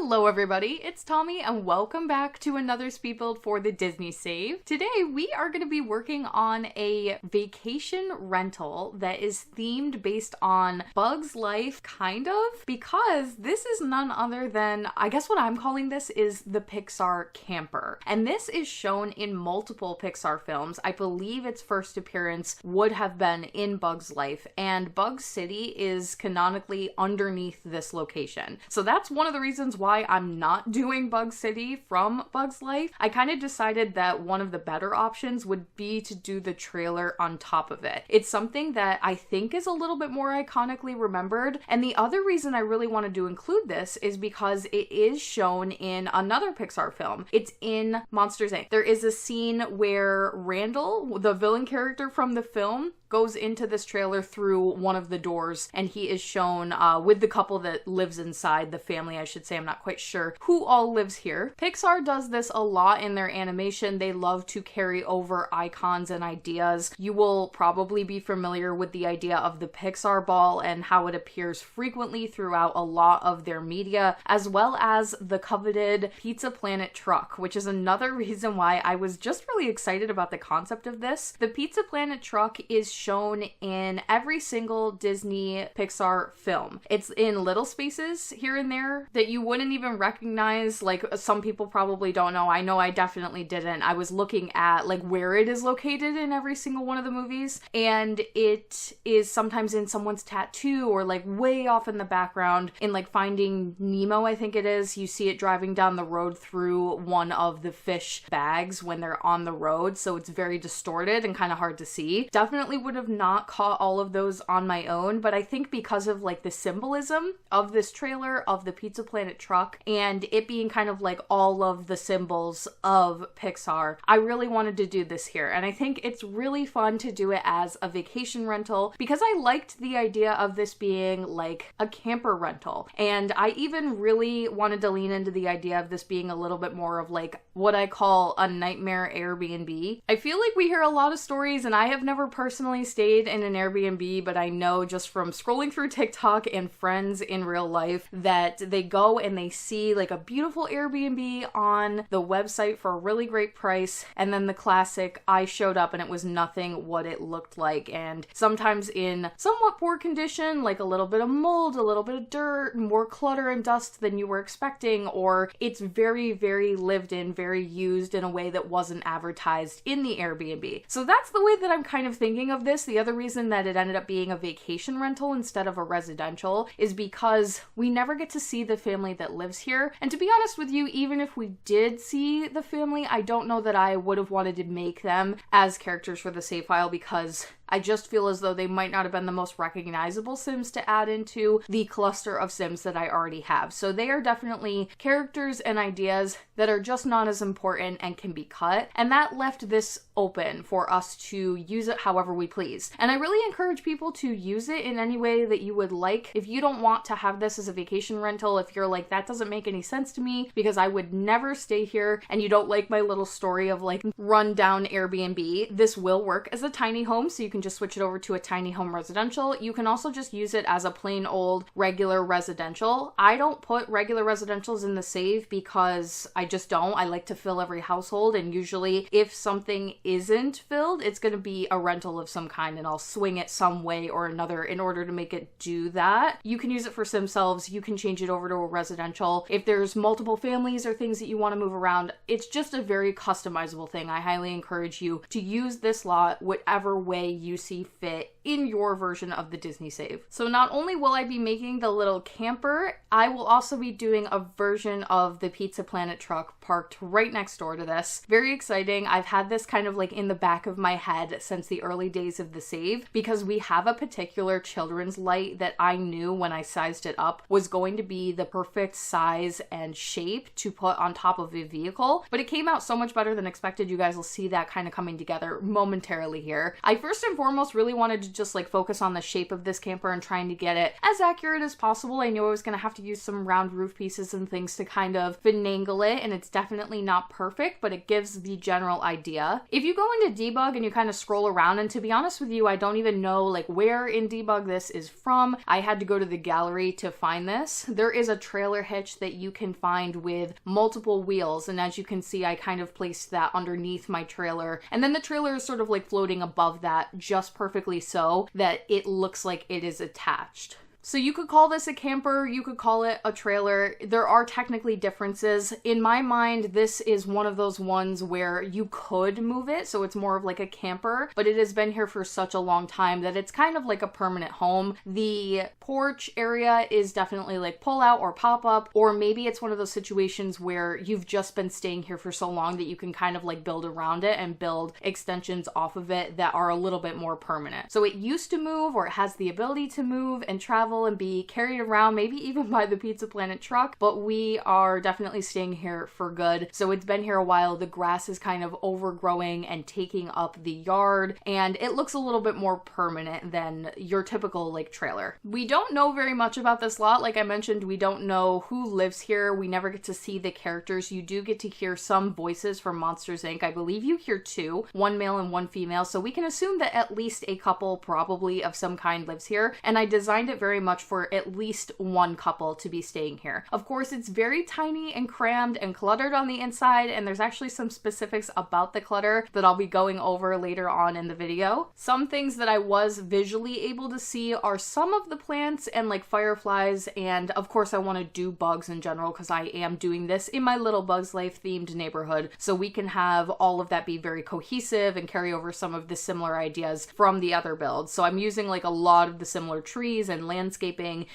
Hello everybody, it's Tommy and welcome back to another speed build for the Disney Save. Today we are going to be working on a vacation rental that is themed based on Bug's Life, kind of, because this is none other than, I guess what I'm calling this is the Pixar camper. And this is shown in multiple Pixar films. I believe its first appearance would have been in Bug's Life, and Bug City is canonically underneath this location. So that's one of the reasons why I'm not doing Bug City from Bug's Life. I kind of decided that one of the better options would be to do the trailer on top of it. It's something that I think is a little bit more iconically remembered, and the other reason I really wanted to include this is because it is shown in another Pixar film. It's in Monsters, Inc. There is a scene where Randall, the villain character from the film, goes into this trailer through one of the doors, and he is shown with the couple that lives inside, the family I should say. I'm not quite sure who all lives here. Pixar does this a lot in their animation. They love to carry over icons and ideas. You will probably be familiar with the idea of the Pixar ball and how it appears frequently throughout a lot of their media, as well as the coveted Pizza Planet truck, which is another reason why I was just really excited about the concept of this. The Pizza Planet truck is shown in every single Disney Pixar film. It's in little spaces here and there that you wouldn't even recognize. Like, some people probably don't know. I know I definitely didn't. I was looking at like where it is located in every single one of the movies, and it is sometimes in someone's tattoo or like way off in the background. In like Finding Nemo, I think it is, you see it driving down the road through one of the fish bags when they're on the road, so it's very distorted and kind of hard to see. Definitely would have not caught all of those on my own, but I think because of like the symbolism of this trailer of the Pizza Planet truck and it being kind of like all of the symbols of Pixar, I really wanted to do this here. And I think it's really fun to do it as a vacation rental because I liked the idea of this being like a camper rental. And I even really wanted to lean into the idea of this being a little bit more of like what I call a nightmare Airbnb. I feel like we hear a lot of stories, and I have never personally stayed in an Airbnb, but I know just from scrolling through TikTok and friends in real life that they go and they see like a beautiful Airbnb on the website for a really great price, and then the classic, I showed up and it was nothing what it looked like, and sometimes in somewhat poor condition, like a little bit of mold, a little bit of dirt, more clutter and dust than you were expecting, or it's very, very lived in, very used in a way that wasn't advertised in the Airbnb. So that's the way that I'm kind of thinking of this. The other reason that it ended up being a vacation rental instead of a residential is because we never get to see the family that lives here. And to be honest with you, even if we did see the family, I don't know that I would have wanted to make them as characters for the save file because I just feel as though they might not have been the most recognizable Sims to add into the cluster of Sims that I already have. So they are definitely characters and ideas that are just not as important and can be cut. And that left this open for us to use it however we please. And I really encourage people to use it in any way that you would like. If you don't want to have this as a vacation rental, if you're like, that doesn't make any sense to me because I would never stay here, and you don't like my little story of like rundown Airbnb, this will work as a tiny home, so you can just switch it over to a tiny home residential. You can also just use it as a plain old regular residential. I don't put regular residentials in the save because I just don't. I like to fill every household, and usually if something isn't filled, it's going to be a rental of some kind, and I'll swing it some way or another in order to make it do that. You can use it for themselves. You can change it over to a residential. If there's multiple families or things that you want to move around, it's just a very customizable thing. I highly encourage you to use this lot whatever way you see fit in your version of the Disney Save. So not only will I be making the little camper, I will also be doing a version of the Pizza Planet truck parked right next door to this. Very exciting. I've had this kind of like in the back of my head since the early days of the save because we have a particular children's light that I knew when I sized it up was going to be the perfect size and shape to put on top of a vehicle, but it came out so much better than expected. You guys will see that kind of coming together momentarily here. I first and foremost really wanted to just like focus on the shape of this camper and trying to get it as accurate as possible. I knew I was going to have to use some round roof pieces and things to kind of finagle it, and it's definitely not perfect, but it gives the general idea. If you go into debug and you kind of scroll around, and to be honest with you, I don't even know like where in debug this is from. I had to go to the gallery to find this. There is a trailer hitch that you can find with multiple wheels, and as you can see, I kind of placed that underneath my trailer, and then the trailer is sort of like floating above that just perfectly so that it looks like it is attached. So you could call this a camper, you could call it a trailer. There are technically differences. In my mind, this is one of those ones where you could move it, so it's more of like a camper, but it has been here for such a long time that it's kind of like a permanent home. The porch area is definitely like pull out or pop up, or maybe it's one of those situations where you've just been staying here for so long that you can kind of like build around it and build extensions off of it that are a little bit more permanent. So it used to move, or it has the ability to move and travel and be carried around, maybe even by the Pizza Planet truck, but we are definitely staying here for good. So it's been here a while. The grass is kind of overgrowing and taking up the yard, and it looks a little bit more permanent than your typical like trailer. We don't know very much about this lot. Like I mentioned, we don't know who lives here. We never get to see the characters. You do get to hear some voices from Monsters Inc. I believe you hear two, one male and one female, so we can assume that at least a couple probably of some kind lives here, and I designed it very much for at least one couple to be staying here. Of course, it's very tiny and crammed and cluttered on the inside, and there's actually some specifics about the clutter that I'll be going over later on in the video. Some things that I was visually able to see are some of the plants and like fireflies, and of course I want to do bugs in general because I am doing this in my little Bugs Life themed neighborhood, so we can have all of that be very cohesive and carry over some of the similar ideas from the other builds. So I'm using like a lot of the similar trees and landscaping,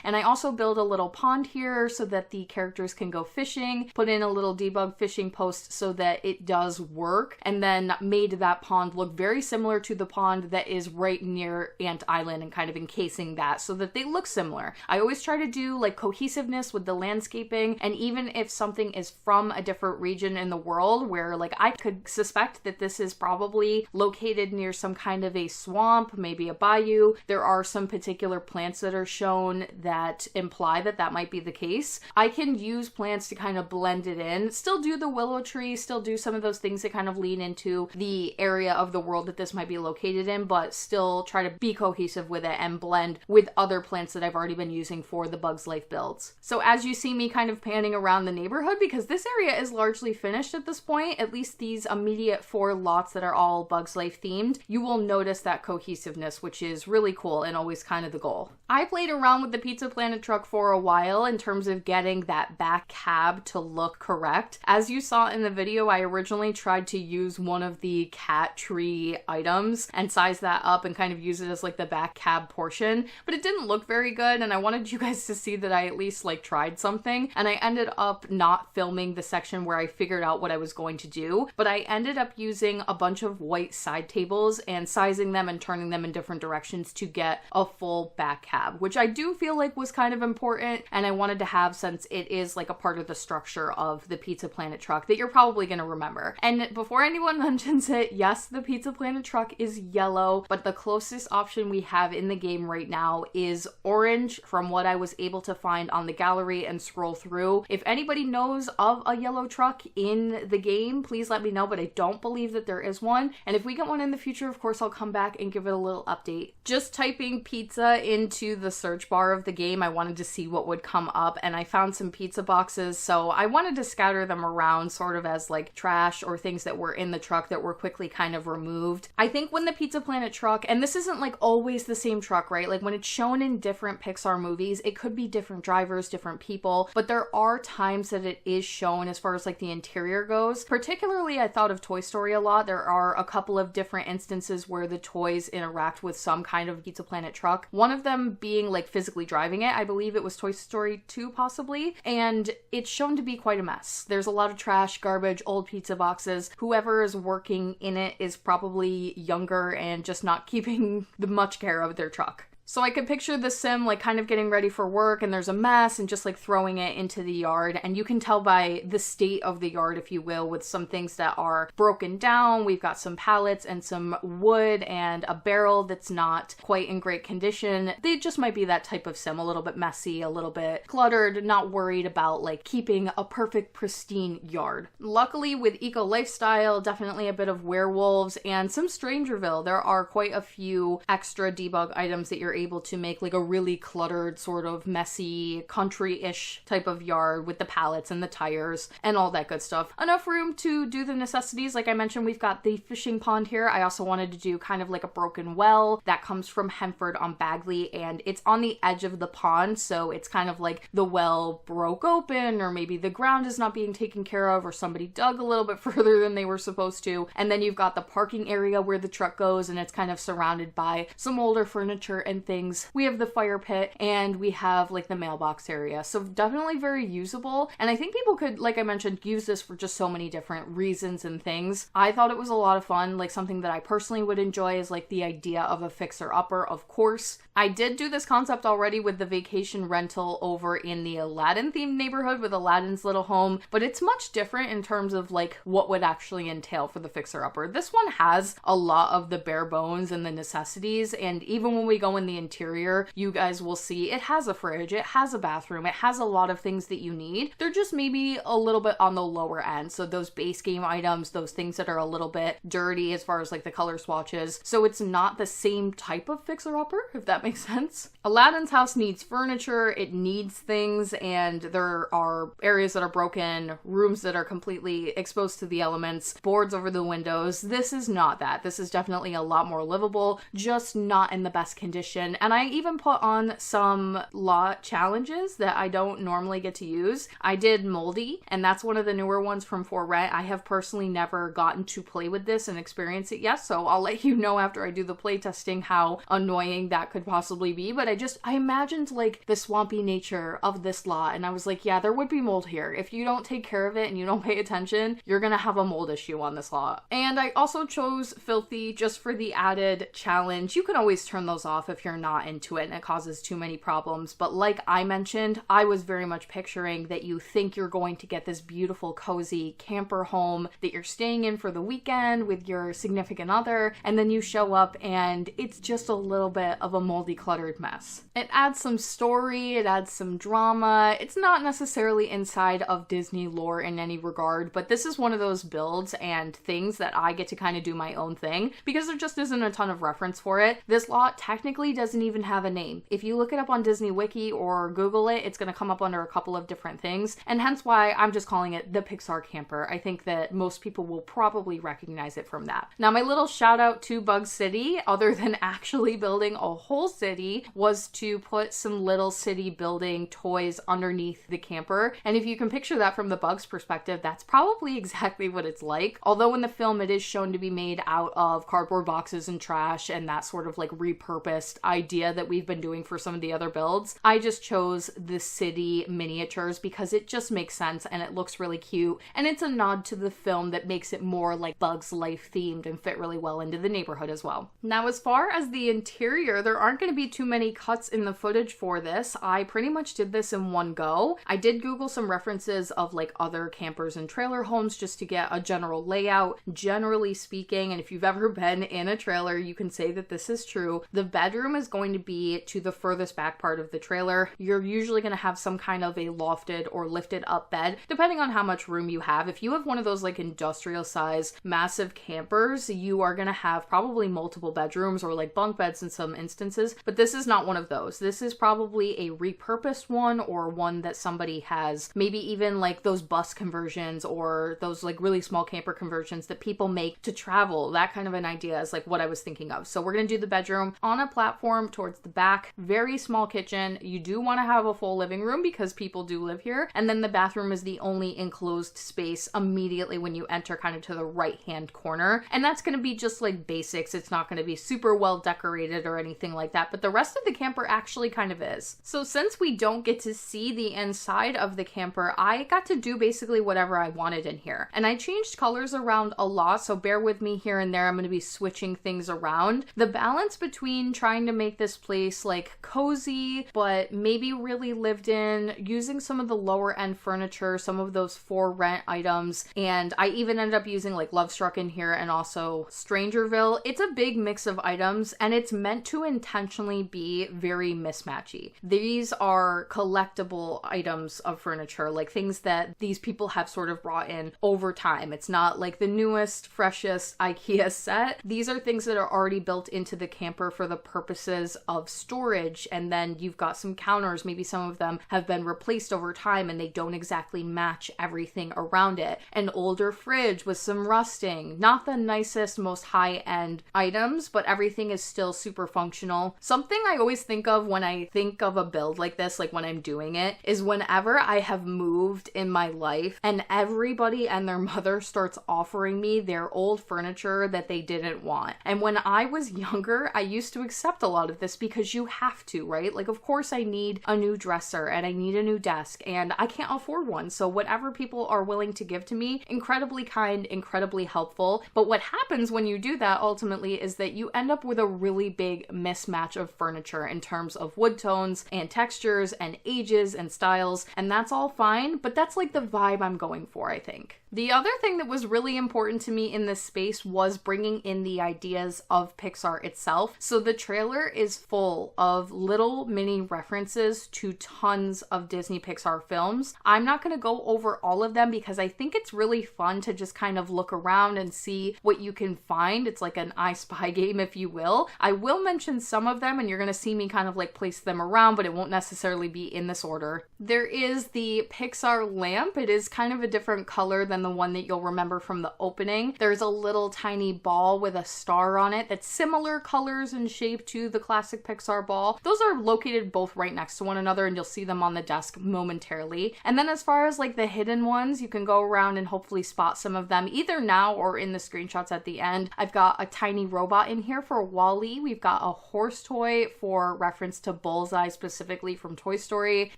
and I also build a little pond here so that the characters can go fishing, put in a little debug fishing post so that it does work, and then made that pond look very similar to the pond that is right near Ant Island and kind of encasing that so that they look similar. I always try to do like cohesiveness with the landscaping, and even if something is from a different region in the world where like I could suspect that this is probably located near some kind of a swamp, maybe a bayou, there are some particular plants that are shown that imply that that might be the case. I can use plants to kind of blend it in, still do the willow tree, still do some of those things that kind of lean into the area of the world that this might be located in, but still try to be cohesive with it and blend with other plants that I've already been using for the Bugs Life builds. So as you see me kind of panning around the neighborhood, because this area is largely finished at this point, at least these immediate 4 lots that are all Bugs Life themed, you will notice that cohesiveness, which is really cool and always kind of the goal. I played around with the Pizza Planet truck for a while in terms of getting that back cab to look correct. As you saw in the video, I originally tried to use one of the cat tree items and size that up and kind of use it as like the back cab portion, but it didn't look very good, and I wanted you guys to see that I at least like tried something, and I ended up not filming the section where I figured out what I was going to do, but I ended up using a bunch of white side tables and sizing them and turning them in different directions to get a full back cab, which I do feel like was kind of important, and I wanted to have since it is like a part of the structure of the Pizza Planet truck that you're probably going to remember. And before anyone mentions it, yes, the Pizza Planet truck is yellow, but the closest option we have in the game right now is orange from what I was able to find on the gallery and scroll through. If anybody knows of a yellow truck in the game, please let me know, but I don't believe that there is one. And if we get one in the future, of course, I'll come back and give it a little update. Just typing pizza into the search bar of the game, I wanted to see what would come up, and I found some pizza boxes, so I wanted to scatter them around sort of as like trash or things that were in the truck that were quickly kind of removed. I think when the Pizza Planet truck, and this isn't like always the same truck, right? Like when it's shown in different Pixar movies, it could be different drivers, different people, but there are times that it is shown as far as like the interior goes. Particularly, I thought of Toy Story a lot. There are a couple of different instances where the toys interact with some kind of Pizza Planet truck. One of them being like physically driving it. I believe it was Toy Story 2 possibly, and it's shown to be quite a mess. There's a lot of trash, garbage, old pizza boxes. Whoever is working in it is probably younger and just not keeping much care of their truck. So I could picture the sim like kind of getting ready for work and there's a mess and just like throwing it into the yard, and you can tell by the state of the yard, if you will, with some things that are broken down. We've got some pallets and some wood and a barrel that's not quite in great condition. They just might be that type of sim, a little bit messy, a little bit cluttered, not worried about like keeping a perfect pristine yard. Luckily with eco lifestyle, definitely a bit of werewolves and some Strangerville. There are quite a few extra debug items that you're able to make like a really cluttered, sort of messy, country-ish type of yard with the pallets and the tires and all that good stuff. Enough room to do the necessities. Like I mentioned, we've got the fishing pond here. I also wanted to do kind of like a broken well that comes from Hemford on Bagley, and it's on the edge of the pond, so it's kind of like the well broke open, or maybe the ground is not being taken care of, or somebody dug a little bit further than they were supposed to. And then you've got the parking area where the truck goes, and it's kind of surrounded by some older furniture and things. We have the fire pit, and we have like the mailbox area. So definitely very usable. And I think people could, like I mentioned, use this for just so many different reasons and things. I thought it was a lot of fun. Like something that I personally would enjoy is like the idea of a fixer-upper, of course. I did do this concept already with the vacation rental over in the Aladdin themed neighborhood with Aladdin's little home, but it's much different in terms of like what would actually entail for the fixer-upper. This one has a lot of the bare bones and the necessities, and even when we go in the interior, you guys will see it has a fridge, it has a bathroom, it has a lot of things that you need. They're just maybe a little bit on the lower end. So those base game items, those things that are a little bit dirty as far as like the color swatches. So it's not the same type of fixer-upper, if that makes sense. Aladdin's house needs furniture, it needs things, and there are areas that are broken, rooms that are completely exposed to the elements, boards over the windows. This is not that. This is definitely a lot more livable, just not in the best condition. And I even put on some lot challenges that I don't normally get to use. I did Moldy, and that's one of the newer ones from For Rent. I have personally never gotten to play with this and experience it yet, so I'll let you know after I do the playtesting how annoying that could possibly be. But I imagined like the swampy nature of this lot, and I was like, yeah, there would be mold here. If you don't take care of it and you don't pay attention, you're gonna have a mold issue on this lot. And I also chose Filthy just for the added challenge. You can always turn those off if you're not into it and it causes too many problems, but like I mentioned, I was very much picturing that you think you're going to get this beautiful cozy camper home that you're staying in for the weekend with your significant other, and then you show up and it's just a little bit of a moldy, cluttered mess. It adds some story, it adds some drama. It's not necessarily inside of Disney lore in any regard, but this is one of those builds and things that I get to kind of do my own thing because there just isn't a ton of reference for it. This lot technically doesn't even have a name. If you look it up on Disney Wiki or Google it, it's going to come up under a couple of different things, and hence why I'm just calling it the Pixar Camper. I think that most people will probably recognize it from that. Now, my little shout out to Bug City, other than actually building a whole city, was to put some little city building toys underneath the camper. And if you can picture that from the Bugs perspective, that's probably exactly what it's like. Although in the film it is shown to be made out of cardboard boxes and trash and that sort of like repurposed idea that we've been doing for some of the other builds, I just chose the city miniatures because it just makes sense and it looks really cute, and it's a nod to the film that makes it more like Bugs Life themed and fit really well into the neighborhood as well. Now, as far as the interior, there aren't going to be too many cuts in the footage for this. I pretty much did this in one go. I did Google some references of like other campers and trailer homes just to get a general layout. Generally speaking, and if you've ever been in a trailer, you can say that this is true. The bedroom is going to be to the furthest back part of the trailer. You're usually going to have some kind of a lofted or lifted up bed, depending on how much room you have. If you have one of those like industrial size massive campers, you are going to have probably multiple bedrooms or like bunk beds in some instances, but this is not one of those. This is probably a repurposed one, or one that somebody has, maybe even like those bus conversions or those like really small camper conversions that people make to travel. That kind of an idea is like what I was thinking of. So we're going to do the bedroom on a platform towards the back, very small kitchen. You do want to have a full living room because people do live here. And then the bathroom is the only enclosed space immediately when you enter, kind of to the right hand corner. And that's going to be just like basics. It's not going to be super well decorated or anything like that, but the rest of the camper actually kind of is. So since we don't get to see the inside of the camper, I got to do basically whatever I wanted in here. And I changed colors around a lot, so bear with me here and there. I'm going to be switching things around. The balance between trying to make this place like cozy, but maybe really lived in, using some of the lower end furniture, some of those for rent items. And I even ended up using like Love Struck in here and also Strangerville. It's a big mix of items and it's meant to intentionally be very mismatchy. These are collectible items of furniture, like things that these people have sort of brought in over time. It's not like the newest, freshest IKEA set. These are things that are already built into the camper for the purposes of storage. And then you've got some counters. Maybe some of them have been replaced over time and they don't exactly match everything around it. An older fridge with some rusting. Not the nicest, most high-end items, but everything is still super functional. Something I always think of when I think of a build like this, like when I'm doing it, is whenever I have moved in my life and everybody and their mother starts offering me their old furniture that they didn't want. And when I was younger, I used to accept a lot of this because you have to, right? Like, of course I need a new dresser and I need a new desk and I can't afford one. So whatever people are willing to give to me, incredibly kind, incredibly helpful. But what happens when you do that ultimately is that you end up with a really big mismatch of furniture in terms of wood tones and textures and ages and styles. And that's all fine, but that's like the vibe I'm going for, I think. The other thing that was really important to me in this space was bringing in the ideas of Pixar itself. So the trailer is full of little mini references to tons of Disney Pixar films. I'm not going to go over all of them because I think it's really fun to just kind of look around and see what you can find. It's like an I Spy game, if you will. I will mention some of them and you're going to see me kind of like place them around, but it won't necessarily be in this order. There is the Pixar lamp. It is kind of a different color than the one that you'll remember from the opening. There's a little tiny ball with a star on it that's similar colors and shape to the classic Pixar ball. Those are located both right next to one another and you'll see them on the desk momentarily. And then as far as like the hidden ones, you can go around and hopefully spot some of them either now or in the screenshots at the end. I've got a tiny robot in here for Wall-E. We've got a horse toy for reference to Bullseye specifically from Toy Story.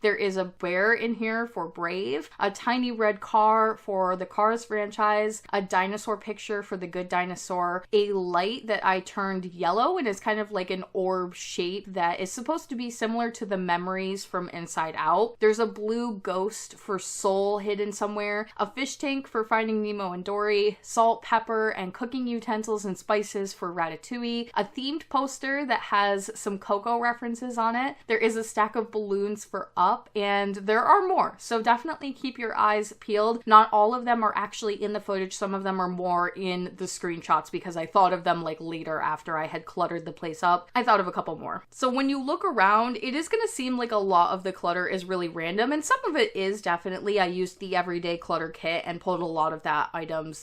There is a bear in here for Brave, a tiny red car for the Cars franchise, a dinosaur picture for The Good Dinosaur, a light that I turned yellow and is kind of like an orb shape that is supposed to be similar to the memories from Inside Out. There's a blue ghost for Soul hidden somewhere, a fish tank for Finding Nemo and Dory, salt, pepper, and cooking utensils and spices for Ratatouille, a themed poster that has some Coco references on it. There is a stack of balloons for Up, and there are more. So definitely keep your eyes peeled. Not all of them are actually in the footage. Some of them are more in the screenshots because I thought of them like later after I had cluttered the place up. I thought of a couple more. So when you look around, it is going to seem like a lot of the clutter is really random, and some of it is definitely. I used the everyday clutter kit and pulled a lot of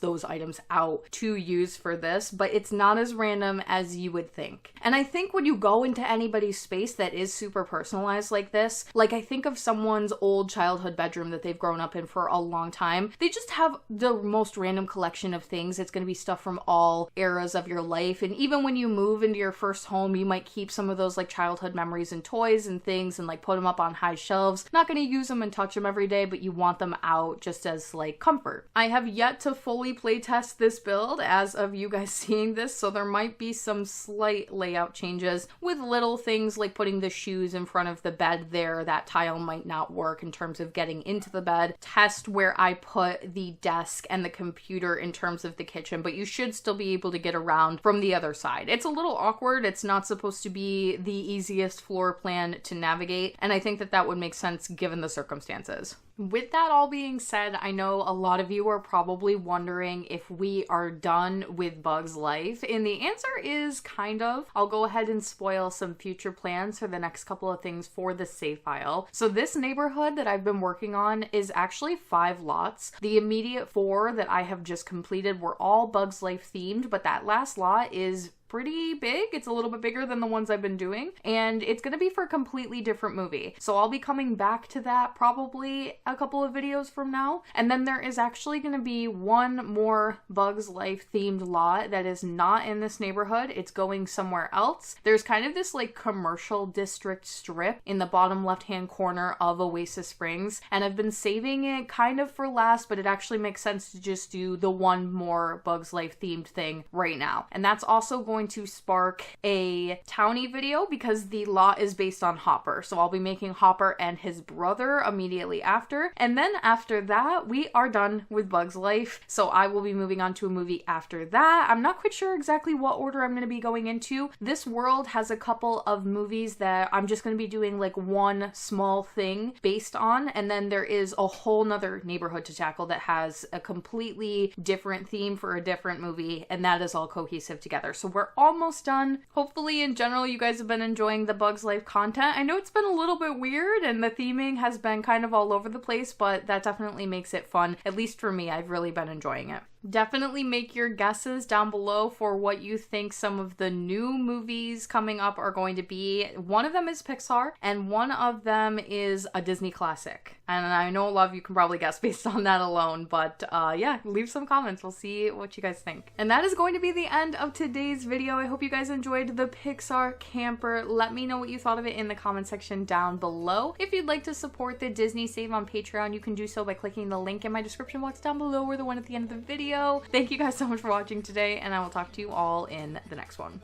those items out to use for this, but it's not as random as you would think. And I think when you go into anybody's space that is super personalized like this, like I think of someone's old childhood bedroom that they've grown up in for a long time, they just have the most random collection of things. It's going to be stuff from all eras of your life. And even when you move into your first home, you might keep some of those like childhood memories and toys and things and like put them up on high shelves. Not going to use them and touch them every day, but you want them out just as like comfort. I have yet to fully playtest this build as of you guys seeing this, so there might be some slight layout changes with little things like putting the shoes in front of the bed there. That tile might not work in terms of getting into the bed. Test where I put the desk and the computer in terms of the kitchen, but you should still be able to get around from the other side. It's a little awkward. It's not supposed to be the easiest floor plan to navigate, and I think that that would make sense given the circumstances. With that all being said, I know a lot of you are probably wondering if we are done with Bug's life, and the answer is kind of. I'll go ahead and spoil some future plans for the next couple of things for the save file. So this neighborhood that I've been working on is actually 5 lots. The immediate 4 that I have just completed were all Bug's Life themed, but that last lot is pretty big. It's a little bit bigger than the ones I've been doing, and it's going to be for a completely different movie. So I'll be coming back to that probably a couple of videos from now. And then there is actually going to be one more Bug's Life themed lot that is not in this neighborhood. It's going somewhere else. There's kind of this like commercial district strip in the bottom left-hand corner of Oasis Springs, and I've been saving it kind of for last, but it actually makes sense to just do the one more Bug's Life themed thing right now. And that's also going going to spark a townie video because the lot is based on Hopper. So I'll be making Hopper and his brother immediately after. And then after that, we are done with Bug's Life. So I will be moving on to a movie after that. I'm not quite sure exactly what order I'm going to be going into. This world has a couple of movies that I'm just going to be doing like one small thing based on. And then there is a whole nother neighborhood to tackle that has a completely different theme for a different movie. And that is all cohesive together. So we're almost done. Hopefully in general, you guys have been enjoying the Bug's Life content. I know it's been a little bit weird and the theming has been kind of all over the place, but that definitely makes it fun. At least for me, I've really been enjoying it. Definitely make your guesses down below for what you think some of the new movies coming up are going to be. One of them is Pixar and one of them is a Disney classic. And I know a lot of you can probably guess based on that alone, but yeah, leave some comments. We'll see what you guys think. And that is going to be the end of today's video. I hope you guys enjoyed the Pixar camper. Let me know what you thought of it in the comment section down below. If you'd like to support the Disney Save on Patreon, you can do so by clicking the link in my description box down below or the one at the end of the video. Thank you guys so much for watching today, and I will talk to you all in the next one.